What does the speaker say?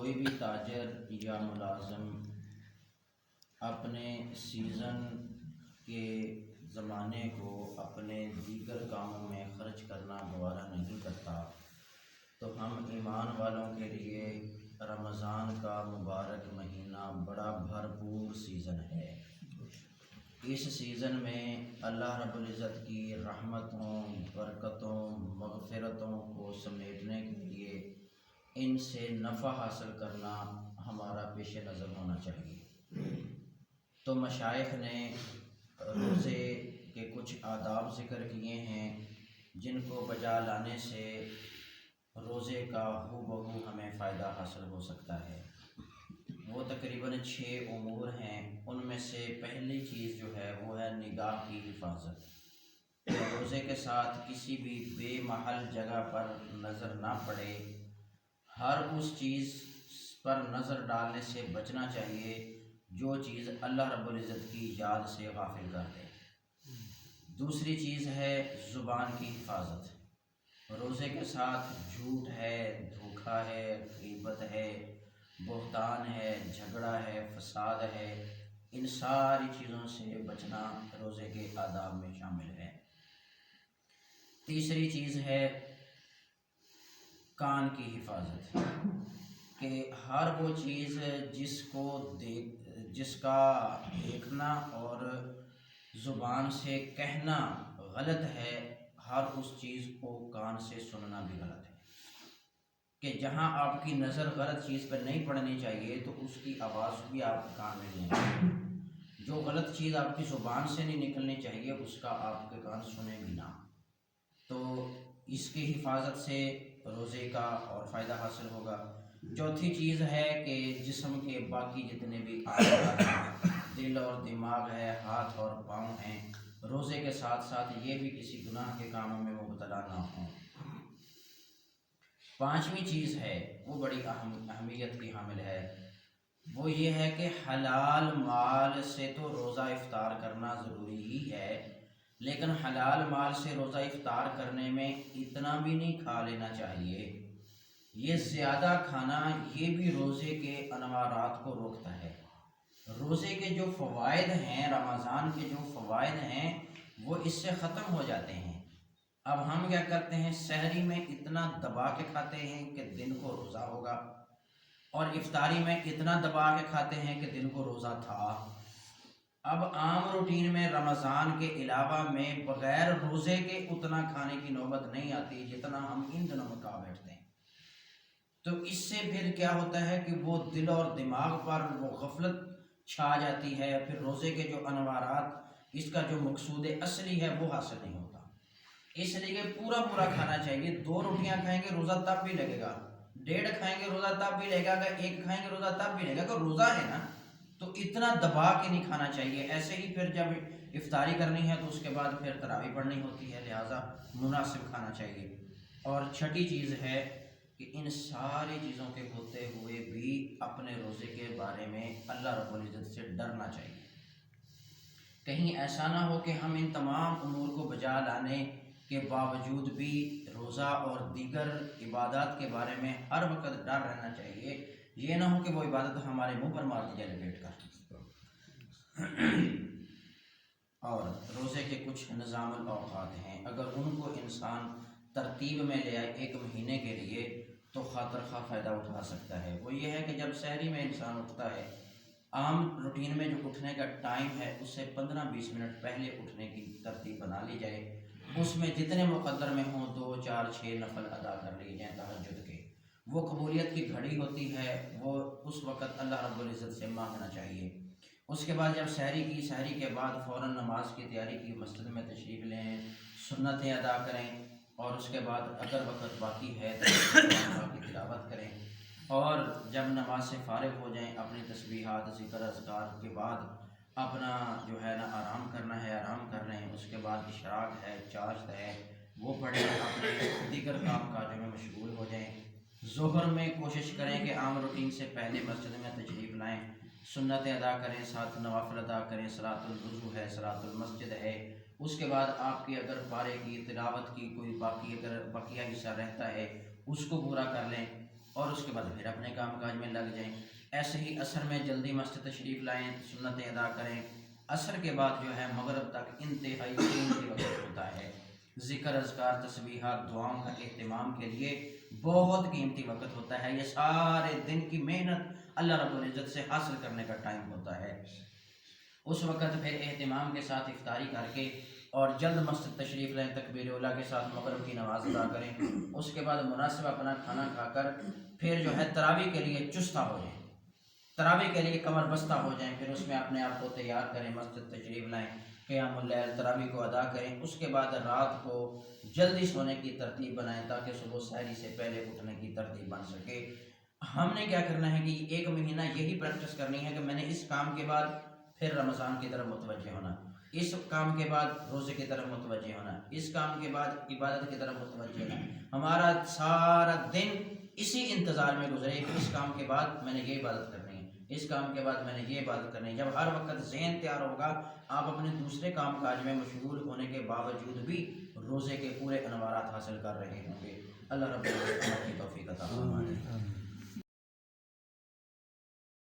کوئی بھی تاجر یا ملازم اپنے سیزن کے زمانے کو اپنے دیگر کاموں میں خرچ کرنا گوارا نہیں کرتا تو ہم ایمان والوں کے لیے رمضان کا مبارک مہینہ بڑا بھرپور سیزن ہے۔ اس سیزن میں اللہ رب العزت کی رحمتوں، برکتوں، مغفرتوں کو سمیٹنے کے لیے ان سے نفع حاصل کرنا ہمارا پیش نظر ہونا چاہیے۔ تو مشائخ نے روزے کے کچھ آداب ذکر کیے ہیں جن کو بجا لانے سے روزے کا ہو بہو ہمیں فائدہ حاصل ہو سکتا ہے۔ وہ تقریباً 6 امور ہیں۔ ان میں سے پہلی چیز جو ہے وہ ہے نگاہ کی حفاظت۔ روزے کے ساتھ کسی بھی بے محل جگہ پر نظر نہ پڑے، ہر اس چیز پر نظر ڈالنے سے بچنا چاہیے جو چیز اللہ رب العزت کی یاد سے غافل کر دے۔ دوسری چیز ہے زبان کی حفاظت۔ روزے کے ساتھ جھوٹ ہے، دھوکہ ہے، غیبت ہے، بہتان ہے، جھگڑا ہے، فساد ہے، ان ساری چیزوں سے بچنا روزے کے آداب میں شامل ہے۔ تیسری چیز ہے کان کی حفاظت، کہ ہر وہ چیز جس کا دیکھنا اور زبان سے کہنا غلط ہے، ہر اس چیز کو کان سے سننا بھی غلط ہے۔ کہ جہاں آپ کی نظر غلط چیز پر نہیں پڑنی چاہیے تو اس کی آواز بھی آپ کے کان میں نہیں آئے۔ جو غلط چیز آپ کی زبان سے نہیں نکلنی چاہیے اس کا آپ کے کان سنیں بھی نہ۔ تو اس کی حفاظت سے روزے کا اور فائدہ حاصل ہوگا۔ چوتھی چیز ہے کہ جسم کے باقی جتنے بھی اعضاء ہیں، دل اور دماغ ہے، ہاتھ اور پاؤں ہیں، روزے کے ساتھ ساتھ یہ بھی کسی گناہ کے کاموں میں مبتلا نہ ہوں۔ پانچویں چیز ہے وہ بڑی اہمیت کی حامل ہے، وہ یہ ہے کہ حلال مال سے تو روزہ افطار کرنا ضروری ہی ہے، لیکن حلال مال سے روزہ افطار کرنے میں اتنا بھی نہیں کھا لینا چاہیے۔ یہ زیادہ کھانا یہ بھی روزے کے انوارات کو روکتا ہے۔ روزے کے جو فوائد ہیں، رمضان کے جو فوائد ہیں وہ اس سے ختم ہو جاتے ہیں۔ اب ہم کیا کرتے ہیں، سحری میں اتنا دبا کے کھاتے ہیں کہ دن کو روزہ ہوگا، اور افطاری میں اتنا دبا کے کھاتے ہیں کہ دن کو روزہ تھا۔ اب عام روٹین میں رمضان کے علاوہ میں بغیر روزے کے اتنا کھانے کی نوبت نہیں آتی جتنا ہم ان دنوں میں کھا بیٹھتے ہیں۔ تو اس سے پھر کیا ہوتا ہے کہ وہ دل اور دماغ پر وہ غفلت چھا جاتی ہے، پھر روزے کے جو انوارات، اس کا جو مقصود اصلی ہے وہ حاصل نہیں ہوتا۔ اس لیے پورا کھانا چاہیے۔ 2 روٹیاں کھائیں گے روزہ تب بھی لگے گا، 1.5 کھائیں گے روزہ تب بھی لگے گا، 1 کھائیں گے روزہ تب بھی لگے گا، کہ روزہ ہے نا تو اتنا دبا کے نہیں کھانا چاہیے۔ ایسے ہی پھر جب افطاری کرنی ہے تو اس کے بعد پھر تراویح پڑھنی ہوتی ہے، لہٰذا مناسب کھانا چاہیے۔ اور چھٹی چیز ہے کہ ان ساری چیزوں کے ہوتے ہوئے بھی اپنے روزے کے بارے میں اللہ رب العزت سے ڈرنا چاہیے۔ کہیں ایسا نہ ہو کہ ہم ان تمام امور کو بجا لانے کے باوجود بھی روزہ اور دیگر عبادات کے بارے میں ہر وقت ڈر رہنا چاہیے، یہ نہ ہو کہ وہ عبادت ہمارے منہ پر مار دی جائے لپیٹ کر۔ اور روزے کے کچھ نظام الاوقات ہیں، اگر ان کو انسان ترتیب میں لے آئے 1 مہینے کے لیے تو خاطر خواہ فائدہ اٹھا سکتا ہے۔ وہ یہ ہے کہ جب سحری میں انسان اٹھتا ہے، عام روٹین میں جو اٹھنے کا ٹائم ہے اس سے 15-20 منٹ پہلے اٹھنے کی ترتیب بنا لی جائے، اس میں جتنے مقدر میں ہوں 2، 4، 6 نفل ادا کر لیے جائیں تہجد کے۔ وہ قبولیت کی گھڑی ہوتی ہے، وہ اس وقت اللہ رب العزت سے مانگنا چاہیے۔ اس کے بعد جب سحری کے بعد فوراً نماز کی تیاری کی، مسجد میں تشریف لیں، سنتیں ادا کریں، اور اس کے بعد اگر وقت باقی ہے تو قرآن کی تلاوت کریں، اور جب نماز سے فارغ ہو جائیں اپنی تسبیحات، ذکر، اذکار کے بعد اپنا جو ہے نا آرام کرنا ہے، آرام کر لیں۔ اس کے بعد اشراق ہے، چاشت ہے، وہ پڑھیں، اپنے دیگر کام کاجوں میں مشغول ہو جائیں۔ ظہر میں کوشش کریں کہ عام روٹین سے پہلے مسجد میں تشریف لائیں، سنتیں ادا کریں، ساتھ نوافل ادا کریں، صلاۃ الوضو ہے، صلاۃ المسجد ہے۔ اس کے بعد آپ کی اگر پارے کی تلاوت کی کوئی اگر بقیہ حصہ رہتا ہے اس کو پورا کر لیں، اور اس کے بعد پھر اپنے کام کاج میں لگ جائیں۔ ایسے ہی عصر میں جلدی مسجد تشریف لائیں، سنتیں ادا کریں۔ عصر کے بعد جو ہے مغرب تک انتہائی قیمتی وقت ہوتا ہے، ذکر اذکار تسبیحات دعاؤں کا اہتمام کے لیے بہت قیمتی وقت ہوتا ہے۔ یہ سارے دن کی محنت اللہ رب العزت سے حاصل کرنے کا ٹائم ہوتا ہے۔ اس وقت پھر اہتمام کے ساتھ افطاری کر کے اور جلد مسجد تشریف لیں، تکبیر اولیٰ کے ساتھ مغرب کی نماز ادا کریں۔ اس کے بعد مناسب اپنا کھانا کھا کر پھر جو ہے تراویح کے لیے چستہ ہو جائیں، تراویح کے لیے کمر بستہ ہو جائیں، پھر اس میں اپنے آپ کو تیار کریں، مسجد تشریف لائیں، قیام اللیل تراویح کو ادا کریں۔ اس کے بعد رات کو جلدی سونے کی ترتیب بنائیں تاکہ صبح سحری سے پہلے اٹھنے کی ترتیب بن سکے۔ ہم نے کیا کرنا ہے کہ ایک مہینہ یہی پریکٹس کرنی ہے کہ میں نے اس کام کے بعد پھر رمضان کی طرف متوجہ ہونا، اس کام کے بعد روزے کی طرف متوجہ ہونا، اس کام کے بعد عبادت کی طرف متوجہ ہونا۔ ہمارا سارا دن اسی انتظار میں گزرے کہ اس کام کے بعد میں نے یہ عبادت کرنی ہے، اس کام کے بعد میں نے یہ عبادت کرنی ہے۔ جب ہر وقت ذہن تیار ہوگا، آپ اپنے دوسرے کام کاج میں مشغول ہونے کے باوجود بھی روزے کے پورے انوارات حاصل کر رہے ہوں گے۔ اللہ رب العزت کی توفیق عطا فرمائے۔